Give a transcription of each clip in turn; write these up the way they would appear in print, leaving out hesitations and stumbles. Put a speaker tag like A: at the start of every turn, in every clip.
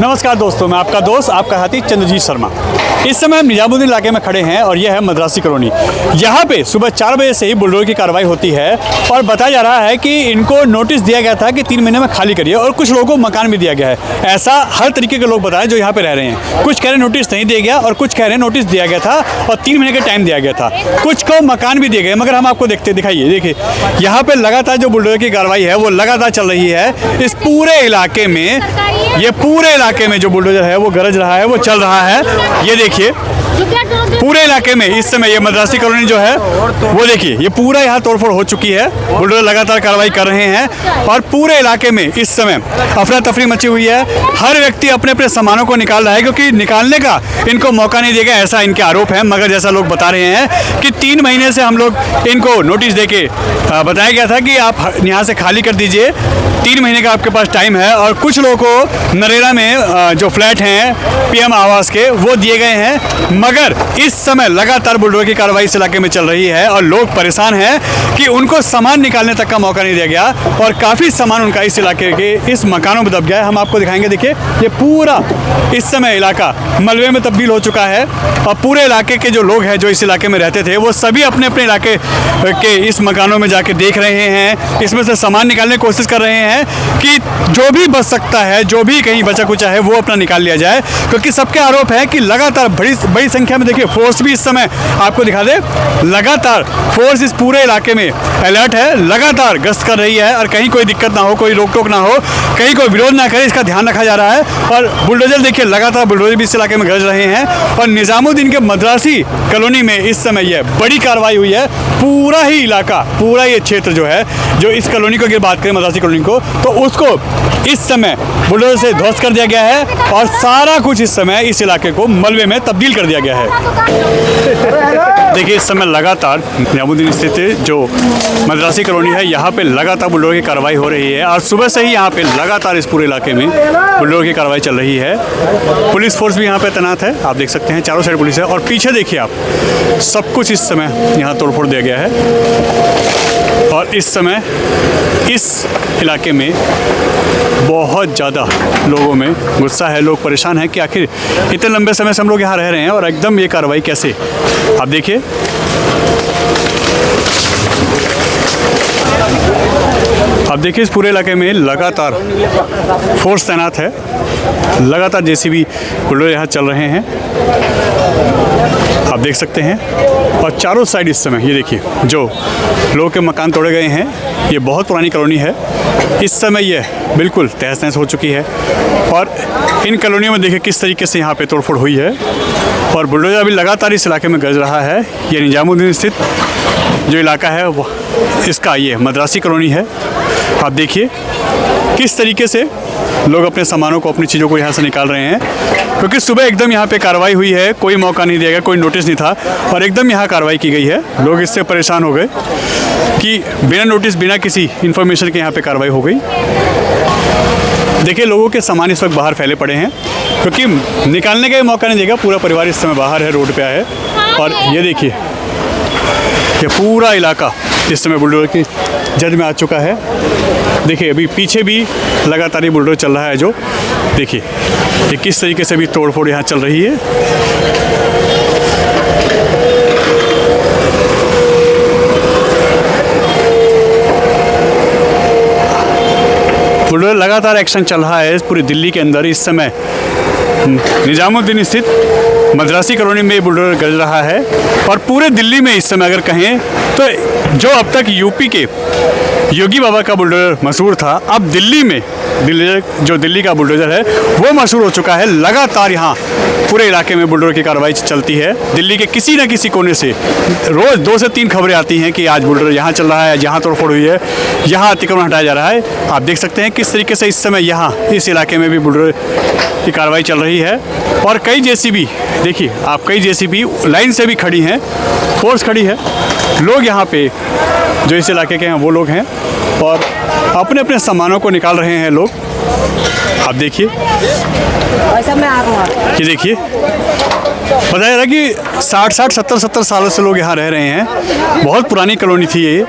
A: नमस्कार दोस्तों, मैं आपका दोस्त आपका साथी चंद्रजीत शर्मा। इस समय हम निजामुद्दीन इलाके में खड़े हैं और यह है मद्रासी कॉलोनी। यहाँ पे सुबह 4 बजे से ही बुलडोजर की कार्रवाई होती है और बताया जा रहा है कि इनको नोटिस दिया गया था कि 3 महीने में खाली करिए और कुछ लोगों को मकान भी दिया गया है। ऐसा हर तरीके के लोग बता रहे हैं जो यहाँ पे रह रहे हैं। कुछ कह रहे हैं नोटिस नहीं दिया गया और कुछ कह रहे हैं नोटिस दिया गया था और 3 महीने का टाइम दिया गया था। कुछ को मकान भी दिए गए, मगर हम आपको दिखाइए। देखिए यहाँ पे लगातार जो बुलडोजर की कार्रवाई है वो लगातार चल रही है। इस पूरे इलाके में, ये पूरे इलाके में जो बुलडोजर है वो गरज रहा है, वो चल रहा है। ये देखिए पूरे इलाके में इस समय ये मद्रासी कॉलोनी जो है वो देखिए ये पूरा यहाँ तोड़फोड़ हो चुकी है। बुलडोजर लगातार कार्रवाई कर रहे हैं और पूरे इलाके में इस समय अफरा तफरी मची हुई है। हर व्यक्ति अपने अपने सामानों को निकाल रहा है क्योंकि निकालने का इनको मौका नहीं देगा, ऐसा इनके आरोप है। मगर जैसा लोग बता रहे हैं कि 3 महीने से हम लोग इनको नोटिस देके बताया गया था कि आप यहाँ से खाली कर दीजिए, 3 महीने का आपके पास टाइम है। और कुछ लोगों को नरेगा में जो फ्लैट हैं पीएम आवास के वो दिए गए हैं, मगर इस समय लगातार बुलडोजर की कार्रवाई इस इलाके में चल रही है और लोग परेशान हैं कि उनको सामान निकालने तक का मौका नहीं दिया गया और काफ़ी सामान उनका इस इलाके के इस मकानों में दब गया है। हम आपको दिखाएंगे। देखिए ये पूरा इस समय इलाका मलबे में तब्दील हो चुका है और पूरे इलाके के जो लोग हैं जो इस इलाके में रहते थे वो सभी अपने अपने इलाके के इस मकानों में जाके देख रहे हैं, इसमें से सामान निकालने की कोशिश कर रहे हैं कि जो भी बच सकता है, जो भी कहीं बचा कुचा है वो अपना निकाल लिया जाए। क्योंकि सबके आरोप है कि लगातार बड़ी संख्या में, देखिए फोर्स भी इस समय आपको दिखा दे, लगातार फोर्स इस पूरे इलाके में अलर्ट है, लगातार गश्त कर रही है और कहीं कोई दिक्कत ना हो, कोई रोक टोक ना हो, कहीं कोई विरोध ना करे, इसका ध्यान रखा जा रहा है। और बुलडोजर देखिए लगातार बुलडोजर भी इस इलाके में गरज रहे हैं और निजामुद्दीन के मद्रासी कॉलोनी में इस समय यह बड़ी कार्रवाई हुई है। पूरा ही इलाका, पूरा ये क्षेत्र जो है, जो इस कॉलोनी को अगर बात करें मद्रासी कॉलोनी को, तो उसको इस समय बुलडोजर से ध्वस्त कर दिया गया है और सारा कुछ इस समय इस इलाके को मलबे में तब्दील कर दिया गया है। देखिए इस समय लगातार निजामुद्दीन स्थित जो मद्रासी कॉलोनी है यहाँ पे लगातार बुलडोजर की कार्रवाई हो रही है और सुबह से ही यहाँ पे लगातार इस पूरे इलाके में बुलडोजर की कार्रवाई चल रही है। पुलिस फोर्स भी यहाँ पे तैनात है, आप देख सकते हैं चारों साइड पुलिस है। और पीछे देखिए आप, सब कुछ इस समय यहाँ तोड़फोड़ दिया गया है और इस समय इस इलाके में बहुत ज़्यादा लोगों में गुस्सा है। लोग परेशान हैं कि आखिर इतने लंबे समय से हम लोग यहाँ रह रहे हैं और एकदम ये कार्रवाई कैसे। आप देखिए इस पूरे इलाके में लगातार फोर्स तैनात है, लगातार जेसीबी बुलडोजर यहाँ चल रहे हैं, आप देख सकते हैं। और चारों साइड इस समय ये देखिए जो लोगों के मकान तोड़े गए हैं, ये बहुत पुरानी कॉलोनी है, इस समय ये बिल्कुल तहस नहस हो चुकी है। और इन कॉलोनियों में देखिए किस तरीके से यहाँ पे तोड़फोड़ हुई है और बुलडोजर अभी लगातार इस इलाके में गरज रहा है। ये निजामुद्दीन स्थित जो इलाका है वो इसका ये मद्रासी कॉलोनी है। आप देखिए किस तरीके से लोग अपने सामानों को, अपनी चीज़ों को यहाँ से निकाल रहे हैं क्योंकि सुबह एकदम यहाँ पे कार्रवाई हुई है, कोई मौका नहीं दिया गया, कोई नोटिस नहीं था और एकदम यहाँ कार्रवाई की गई है। लोग इससे परेशान हो गए कि बिना नोटिस, बिना किसी इन्फॉर्मेशन के यहाँ पे कार्रवाई हो गई। देखिए लोगों के सामान इस वक्त बाहर फैले पड़े हैं क्योंकि निकालने का भी मौका नहीं देगा। पूरा परिवार इस समय बाहर है, रोड पे है। और ये देखिए ये पूरा इलाका इस समय बुलडोजर की जद में आ चुका है। देखिए अभी पीछे भी लगातार ये बुलडोजर चल रहा है। जो देखिए ये किस तरीके से भी तोड़फोड़ यहाँ चल रही है। बुलडोजर लगातार एक्शन चल रहा है इस पूरी दिल्ली के अंदर। इस समय निजामुद्दीन स्थित मद्रासी कॉलोनी में बुलडोजर गरज रहा है और पूरे दिल्ली में इस समय अगर कहें तो जो अब तक यूपी के योगी बाबा का बुलडोजर मशहूर था, अब दिल्ली में जो दिल्ली का बुलडोजर है वो मशहूर हो चुका है। लगातार यहाँ पूरे इलाके में बुलडोजर की कार्रवाई चलती है। दिल्ली के किसी न किसी कोने से रोज़ 2 से 3 खबरें आती हैं कि आज बुलडोजर यहाँ चल रहा है, यहाँ तोड़फोड़ हुई है, यहाँ अतिक्रमण हटाया जा रहा है। आप देख सकते हैं किस तरीके से इस समय यहाँ इस इलाके में भी बुलडोजर की कार्रवाई चल रही है। और कई जेसीबी, देखिए आप, कई जेसीबी लाइन से भी खड़ी हैं, फोर्स खड़ी है। लोग यहाँ पे जो इस इलाके के हैं वो लोग हैं और अपने अपने सामानों को निकाल रहे हैं लोग। आप देखिए ये देखिए बताया था कि 60-70 सालों से लोग यहाँ रह रहे हैं। बहुत पुरानी कॉलोनी थी ये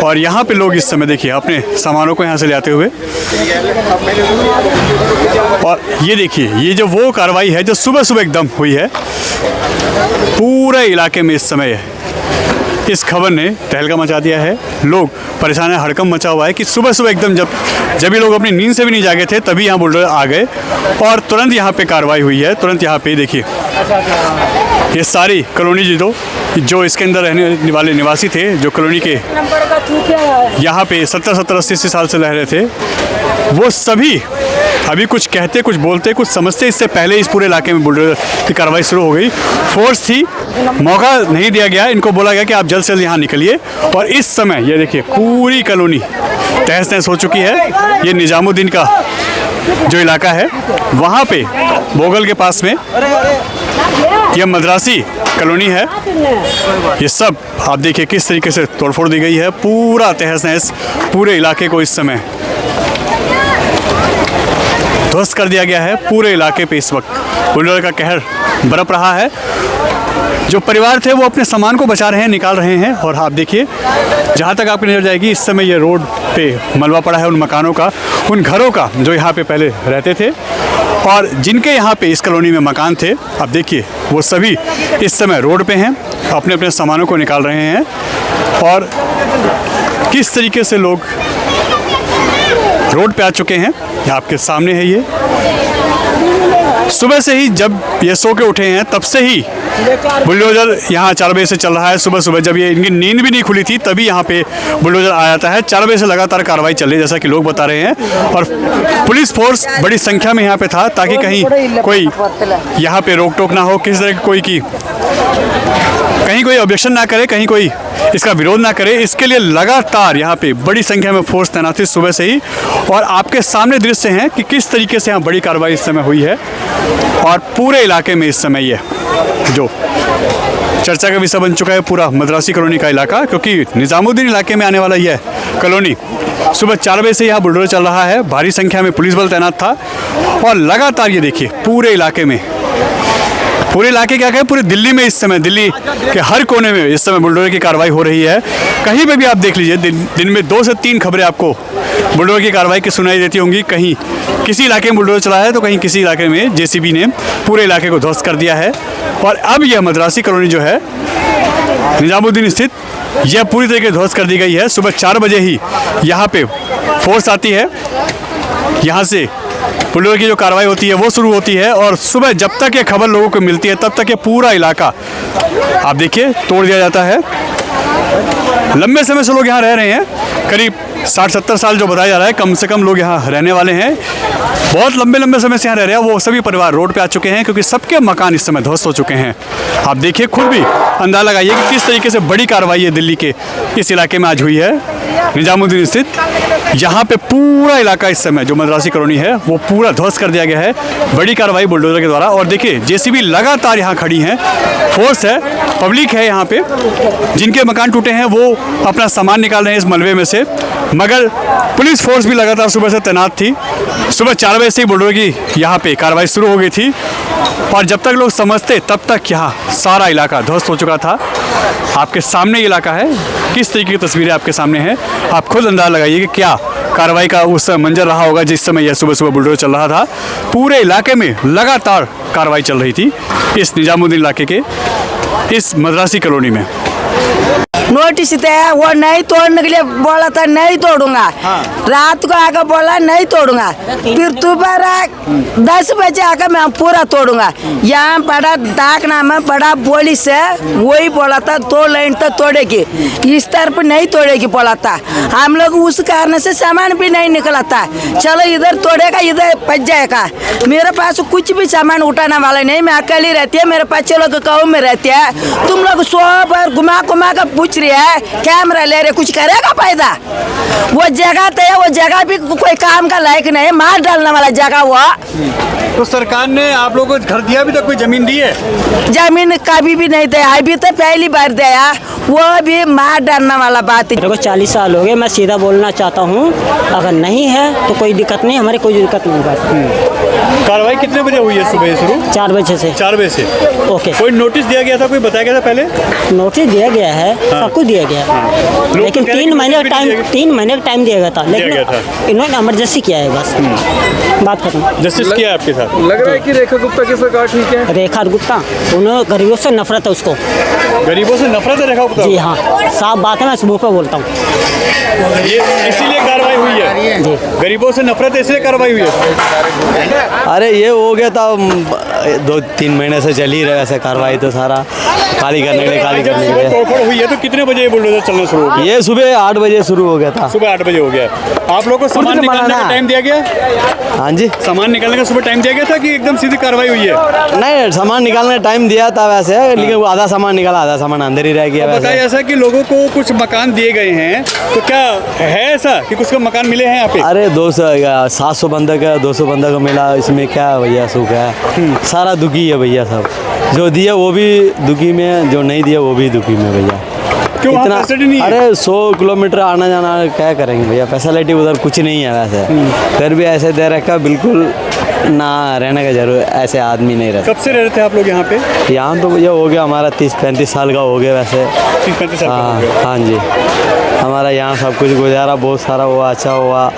A: और यहाँ पे लोग इस समय देखिए अपने सामानों को यहाँ से ले आते हुए, और ये देखिए ये जो वो कार्रवाई है जो सुबह सुबह एकदम हुई है पूरे इलाके में। इस समय इस खबर ने तहलका मचा दिया है, लोग परेशान है, हड़कंप मचा हुआ है कि सुबह सुबह एकदम जब ये लोग अपनी नींद से भी नहीं जागे थे तभी यहाँ बुलडोजर आ गए और तुरंत यहाँ पे कार्रवाई हुई है। तुरंत यहाँ पे देखिए ये सारी कॉलोनी जो इसके अंदर रहने वाले निवासी थे, जो कॉलोनी के यहाँ पे 70-80 साल से रह रहे थे, वो सभी अभी कुछ कहते, कुछ बोलते, कुछ समझते इससे पहले इस पूरे इलाके में बुलडोजर की कार्रवाई शुरू हो गई। फोर्स थी, मौका नहीं दिया गया, इनको बोला गया कि आप जल्द से जल्द यहाँ निकलिए। और इस समय ये देखिए पूरी कॉलोनी तहस नहस हो चुकी है। ये निजामुद्दीन का जो इलाका है वहाँ पे बोगल के पास में यह मद्रासी कॉलोनी है। ये सब आप देखिए किस तरीके से तोड़फोड़ दी गई है, पूरा तहस नहस पूरे इलाके को इस समय ध्वस्त कर दिया गया है। पूरे इलाके पे इस वक्त बुलडोजर का कहर बरप रहा है। जो परिवार थे वो अपने सामान को बचा रहे हैं, निकाल रहे हैं। और आप देखिए जहाँ तक आपकी नज़र जाएगी इस समय ये रोड पे मलबा पड़ा है उन मकानों का, उन घरों का जो यहाँ पे पहले रहते थे और जिनके यहाँ पे इस कॉलोनी में मकान थे। अब देखिए वो सभी इस समय रोड पे हैं, अपने अपने सामानों को निकाल रहे हैं। और किस तरीके से लोग रोड पे आ चुके हैं ये आपके सामने है। ये सुबह से ही जब ये सो के उठे हैं तब से ही बुलडोजर यहाँ 4 बजे से चल रहा है। सुबह सुबह जब ये इनकी नींद भी नहीं खुली थी तभी यहाँ पे बुलडोजर आ जाता है। 4 बजे से लगातार कार्रवाई चल रही है जैसा कि लोग बता रहे हैं। और पुलिस फोर्स बड़ी संख्या में यहाँ पे था ताकि कहीं कोई यहाँ पे रोक टोक ना हो, किसी तरह की कहीं कोई ऑब्जेक्शन ना करे, कहीं कोई इसका विरोध ना करे। इसके लिए लगातार यहाँ पे बड़ी संख्या में फोर्स तैनात थी सुबह से ही। और आपके सामने दृश्य हैं कि किस तरीके से यहाँ बड़ी कार्रवाई इस समय हुई है। और पूरे इलाके में इस समय ये जो चर्चा का विषय बन चुका है पूरा मद्रासी कॉलोनी का इलाका, क्योंकि निजामुद्दीन इलाके में आने वाला यह कॉलोनी सुबह 4 बजे से यहाँ बुलडोजर चल रहा है। भारी संख्या में पुलिस बल तैनात था और लगातार ये देखिए पूरे इलाके में, पूरे इलाके क्या कहें पूरे दिल्ली में इस समय, दिल्ली के हर कोने में इस समय बुलडोजर की कार्रवाई हो रही है। कहीं पे भी आप देख लीजिए दिन में 2 से 3 खबरें आपको बुलडोजर की कार्रवाई की सुनाई देती होंगी। कहीं किसी इलाके में बुलडोजर चला है तो कहीं किसी इलाके में जेसीबी ने पूरे इलाके को ध्वस्त कर दिया है। और अब यह मद्रासी कॉलोनी जो है निजामुद्दीन स्थित, यह पूरी तरीके से ध्वस्त कर दी गई है। सुबह 4 बजे ही यहाँ पे फोर्स आती है, यहाँ से बुलडोजर की जो कार्रवाई होती है वो शुरू होती है। और सुबह जब तक ये खबर लोगों को मिलती है तब तक ये पूरा इलाका आप देखिए तोड़ दिया जाता है। लंबे समय से लोग यहाँ रह रहे हैं, करीब 60-70 साल जो बताया जा रहा है कम से कम लोग यहाँ रहने वाले हैं। बहुत लंबे समय से यहाँ रह रहे हैं। वो सभी परिवार रोड पे आ चुके हैं क्योंकि सबके मकान इस समय ध्वस्त हो चुके हैं। आप देखिए खुद भी अंदाजा लगाइए कि किस तरीके से बड़ी कार्रवाई है दिल्ली के इस इलाके में आज हुई है निजामुद्दीन स्थित। यहाँ पे पूरा इलाका इस समय जो मद्रासी कॉलोनी है वो पूरा ध्वस्त कर दिया गया है बड़ी कार्रवाई बुलडोजर के द्वारा। और देखिए जेसीबी लगातार यहाँ खड़ी हैं, फोर्स है, पब्लिक है यहाँ पे, जिनके मकान टूटे हैं वो अपना सामान निकाल रहे हैं इस मलबे में से। मगर पुलिस फोर्स भी लगातार सुबह से तैनात थी। सुबह 4 बजे से ही बुलडोजर की यहाँ पे कार्रवाई शुरू हो गई थी और जब तक लोग समझते तब तक यहाँ सारा इलाका ध्वस्त हो चुका था। आपके सामने इलाका है, किस तरीके की तस्वीरें आपके सामने हैं, आप खुद अंदाजा लगाइए कि क्या कार्रवाई का उस मंजर रहा होगा जिस समय यह सुबह सुबह बुलडोजर चल रहा था। पूरे इलाके में लगातार कार्रवाई चल रही थी इस निजामुद्दीन इलाके के इस मद्रासी कॉलोनी में।
B: नोटिस थे वो नहीं तोड़ने के लिए बोला था, नहीं तोड़ूंगा। रात को आकर बोला नहीं तोड़ूंगा, फिर दोबारा 10 बजे आकर मैं पूरा तोड़ूंगा। यहाँ बड़ा डाकनामा बड़ा पुलिस है, वही बोला था 2 लाइन तक तोड़ेगी, इस तरफ नहीं तोड़ेगी बोला था। हम लोग उस कारण से सामान भी नहीं निकला था। चलो इधर तोड़ेगा इधर बच जाएगा। मेरे पास कुछ भी सामान उठाने वाला नहीं, मैं अकेली रहती है, मेरे बच्चे लोग गाँव में रहते हैं। तुम लोग 100 बार घुमा कर पूछ रही है, कैमरा ले रहे, कुछ करेगा फायदा? वो जगह तो है, वो जगह भी कोई काम का लायक नहीं है, मार डालने वाला जगह वो।
A: तो सरकार ने आप लोगों को घर दिया, अभी तक कोई जमीन दी है?
B: जमीन कभी भी नहीं दिया, अभी तो पहली बार दिया, वो भी मार डालने वाला बात है।
C: मेरे को 40 साल हो गए, मैं सीधा बोलना चाहता हूँ, अगर नहीं है तो कोई दिक्कत नहीं, हमारी कोई दिक्कत नहीं होगा।
A: कार्रवाई कितने बजे हुई है सुबह शुरू?
C: 4 बजे से।
A: 4 बजे से।
C: ओके,
A: कोई नोटिस दिया गया था, कोई बताया गया था पहले?
C: नोटिस दिया गया है, सब कुछ दिया गया है,
A: लोग
C: लेकिन
A: कह रहे
C: 3
A: कि
C: महीने
A: नोटिस
C: का
A: भी नहीं
C: टाइम
A: दिया
C: 3 महीने का टाइम दिया गया था,
A: गया
C: लेकिन
A: था।
C: इन्होंने इमरजेंसी किया है बस, बात खत्म।
A: जस्टिस किया है आपके साथ?
D: लग रहा है कि रेखा गुप्ता की सरकार ठीक है।
C: रेखा गुप्ता, उन्हें गरीबों से नफरत है उसको।
A: गरीबों से नफरत है रेखा गुप्ता?
C: जी हाँ, साफ बात है, मैं मुँह पे बोलता हूँ।
A: ये इसीलिए कार्रवाई हुई है?
C: जी,
A: गरीबों से नफरत है इसलिए कार्रवाई हुई है?
E: अरे ये हो गया था 2-3 महीने से चल ही रहा है ऐसे कार्रवाई, तो सारा खाली करने के लिए खाली
A: जब
E: करने
A: सुबह
E: के लिए।
A: तोड़फोड़ हुई है तो कितने बजे ये बुलडोजर चलना शुरू हो गया?
E: ये सुबह 8 बजे शुरू हो गया था।
A: सुबह 8 बजे हो गया। आप लोगों को सामान
E: कुछ
A: निकालने का
E: बनाना।
A: टाइम दिया गया?
E: हाँ जी,
A: सामान निकालने का सुबह टाइम दिया गया था कि एकदम सीधी कार्रवाई हुई है?
E: नहीं सामान निकालने का टाइम दिया था वैसे, लेकिन वो आधा सामान निकाला, आधा सामान अंदर ही रह गया
A: बताया
E: वैसे।
A: ऐसा कि लोगों को कुछ मकान दिए गए हैं, तो क्या है ऐसा कि कुछ को मकान मिले हैं यहाँ पे?
E: अरे 700 बंदे का 200 बंदे को मिला, इसमें क्या है भैया, सुख है। सारा दुखी है भैया, सब जो दिया वो भी दुखी में, जो नहीं दिया वो भी दुखी में भैया।
A: क्यों वहाँ फैसिलिटी नहीं है?
E: अरे 100 किलोमीटर आना जाना क्या करेंगे भैया, फैसिलिटी उधर कुछ नहीं है वैसे। फिर भी ऐसे दे रखा, बिल्कुल ना रहने का जरूर, ऐसे आदमी नहीं रहता।
A: कब से रह रहे थे आप लोग यहाँ पे?
E: यहाँ तो भैया हो गया हमारा 30-35 साल का हो गया वैसे।
A: 30-35 साल का हो गया।
E: हाँ जी, हमारा यहाँ सब कुछ गुजारा बहुत सारा हुआ, अच्छा हुआ।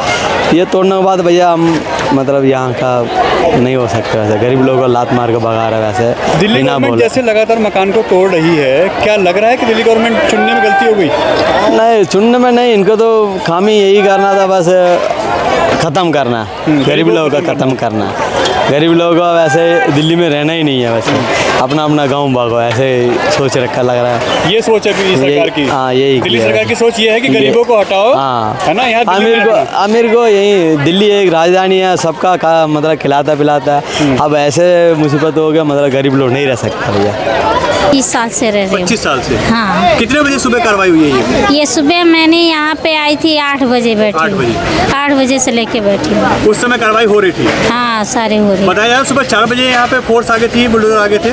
E: ये तोड़ने के बाद भैया हम मतलब यहाँ का नहीं हो सकता वैसे, गरीब लोगों को लात मार के भगा रहा है वैसे
A: दिल्ली
E: बिना
A: गवर्नमेंट
E: बोले।
A: जैसे लगातार मकान को तोड़ रही है, क्या लग रहा है कि दिल्ली गवर्नमेंट चुनने में गलती हो गई?
E: नहीं चुनने में नहीं, इनको तो खामी यही करना था बस, ख़त्म करना, गरीब लोगों का ख़त्म करना। गरीब लोगों का वैसे दिल्ली में रहना ही नहीं है वैसे, अपना अपना गांव भागो ऐसे सोच रखा लग रहा है।
A: ये सोच है कि सरकार की?
E: हाँ यही
A: दिल्ली
E: किया है।
A: सरकार की सोच ये है कि गरीबों को हटाओ,
E: हाँ
A: है ना? यहाँ दिल्ली में रहना।
E: आमिर को यही, दिल्ली एक राजधानी है, सबका मतलब खिलाता पिलाता है। अब ऐसे मुसीबत हो गया, मतलब गरीब लोग नहीं रह सकता भैया।
F: 20 साल से रह रही हूँ।
A: 25 साल से?
F: हाँ,
A: कितने बजे सुबह कार्रवाई हुई है ये?
F: ये सुबह मैंने यहाँ पे आई थी 8 बजे बैठी
A: 8 बजे?
F: 8 बजे से लेके बैठी हूँ।
A: उस समय कार्रवाई हो रही थी?
F: हाँ, सारे हो रही।
A: बताया जाए सुबह 4 बजे यहाँ पे फोर्स आगे थी, बुलडोजर आगे थे?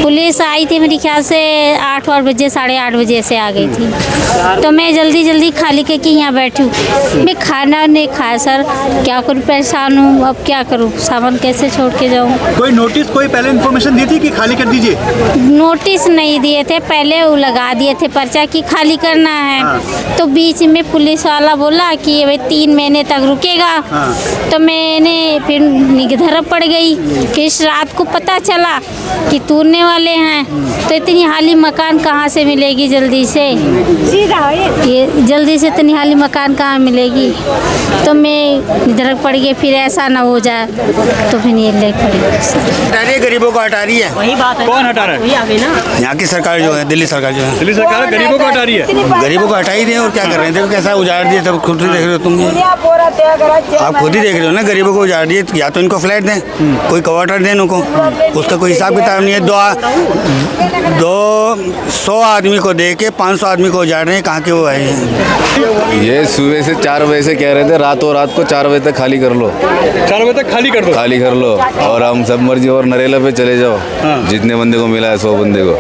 F: पुलिस आई थी मेरे ख्याल से 8 बजे 8:30 बजे से आ गई थी, तो मैं जल्दी जल्दी खाली करके यहाँ बैठी हूँ। मैं खाना नहीं खाया सर, क्या करूँ, परेशान हूँ, अब क्या करूँ, सामान कैसे छोड़ के जाऊँ।
A: कोई नोटिस, कोई पहले इन्फॉर्मेशन दी थी कि खाली कर दीजिए?
F: नोटिस नहीं दिए थे, पहले वो लगा दिए थे पर्चा कि खाली करना है। तो बीच में पुलिस वाला बोला कि ये 3 महीने तक रुकेगा। तो मैंने फिर निधर पड़ गई। फिर रात को पता चला कि तोड़ने वाले हैं, तो इतनी हाली मकान कहाँ से मिलेगी जल्दी से, ये जल्दी से इतनी हाली मकान कहाँ मिलेगी। तो मैं निधर पड़ गई, फिर ऐसा ना हो जाए, तो फिर ये ले पड़ी।
G: हटा रही है, गरीबों को हटा रही है।
C: वही बात है,
A: कौन हटा रहा है?
C: वही आ गई ना।
G: यहाँ की सरकार जो है, दिल्ली सरकार जो है,
A: दिल्ली सरकार गरीबों को हटा रही है?
G: गरीबों को हटा ही रही है और क्या कर रहे हैं। देखो कैसा उजाड़ दिए, सब खुद ही देख रहे हो तुम, आप खुद ही देख रहे हो ना, गरीबों को उजाड़ दिए। या तो इनको फ्लैट दें, कोई क्वार्टर दें उनको, उसका कोई हिसाब किताब नहीं है। 200 आदमी को दे के 500 आदमी को उजाड़ रहे हैं, कहाँ के वो आए हैं।
H: ये सुबह से 4 बजे से कह रहे थे, रातों रात को 4 बजे तक खाली कर लो,
A: 4 बजे तक खाली कर दो?
H: खाली कर लो और हम सब मर्जी और नरेला पे चले जाओ। जितने बंदे को मिला है 100 बंदे को,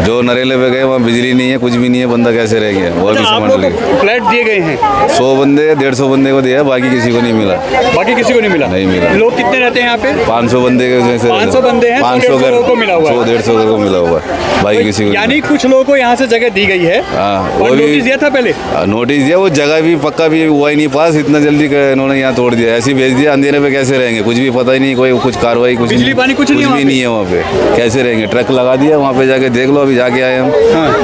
H: जो नरेले पे गए वहाँ बिजली नहीं है, कुछ भी नहीं है, बंदा कैसे रह गया वो भी
A: आप
H: समझ
A: लोग
H: लीजिए।
A: को फ्लैट दिए गए हैं?
H: 100 बंदे 150 बंदे को दिया, बाकी किसी को नहीं मिला।
A: बाकी किसी को नहीं मिला?
H: नहीं मिला।
A: लोग कितने रहते हैं यहाँ पे?
H: 500 बंदे के जैसे
A: 500 बंदे हैं,
H: 500
A: लोगों को मिला हुआ है।
H: 100-150 घर को मिला हुआ है, बाकी किसी को
A: यानी
H: नहीं।
A: कुछ लोगों को यहाँ से जगह दी गई है?
H: हाँ,
A: और
H: वो भी
A: नोटिस दिया था पहले?
H: नोटिस दिया, वो जगह भी पक्का भी हुआ ही नहीं पास, इतना जल्दी इन्होंने यहाँ तोड़ दिया, ऐसे ही भेज दिया। अंधेरे पे कैसे रहेंगे, कुछ भी पता ही नहीं, कोई कुछ कार्रवाई कुछ
A: बिजली पानी कुछ नहीं है वहाँ
H: भी नहीं है वहाँ पे, कैसे रहेंगे। ट्रक लगा दिया वहाँ पे, जाके देख लो, अभी जाके आए हम,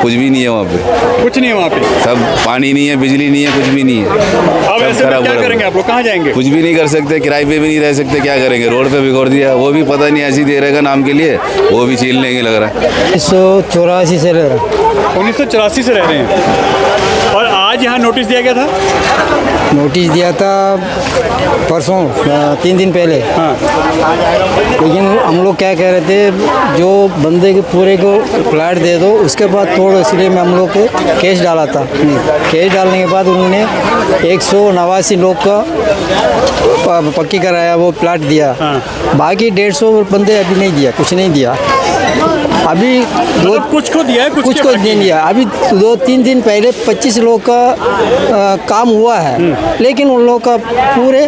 H: कुछ भी नहीं है वहाँ पे,
A: कुछ नहीं है वहाँ पे?
H: सब पानी नहीं है, बिजली नहीं है, कुछ भी नहीं है।
A: अब
H: सब
A: ऐसे में
H: खराब
A: क्या
H: हो रहा
A: करेंगे
H: है।
A: आप लोग, कहाँ जाएंगे?
H: कुछ भी नहीं कर सकते, किराए पे भी नहीं रह सकते, क्या करेंगे। रोड पे बिगड़ दिया, वो भी पता नहीं ऐसे ही दे रहेगा नाम के लिए, वो भी छीन लेंगे लग रहा है।
E: 1984 से रह रहा।
A: 1984 से रह रहे हैं और आज यहाँ नोटिस दिया गया था?
E: नोटिस दिया था परसों 3 दिन पहले। लेकिन हम लोग क्या कह रहे थे, जो बंदे के पूरे को फ्लैट दे दो, उसके बाद तोड़ो, इसलिए मैं हम लोग को केस डाला था। केस डालने के बाद उन्होंने 189 लोग का पक्की कराया, वो प्लाट दिया। बाकी 150 बंदे अभी नहीं दिया, कुछ नहीं दिया। अभी दो
A: कुछ को दिया है
E: कुछ को नहीं दिया। अभी 2-3 दिन पहले 25 लोग का काम हुआ है, लेकिन उन लोग का पूरे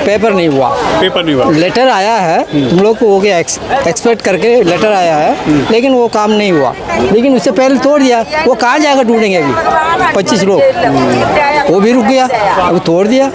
E: पेपर नहीं हुआ।
A: पेपर नहीं हुआ।
E: लेटर आया है, तुम लोग को हो गया एक्सपेक्ट करके लेटर आया है, लेकिन वो काम नहीं हुआ। लेकिन उससे पहले तोड़ दिया, वो कहाँ जाकर ढूंढेंगे अभी 25 लोग, वो भी रुक गया, अभी तोड़ दिया।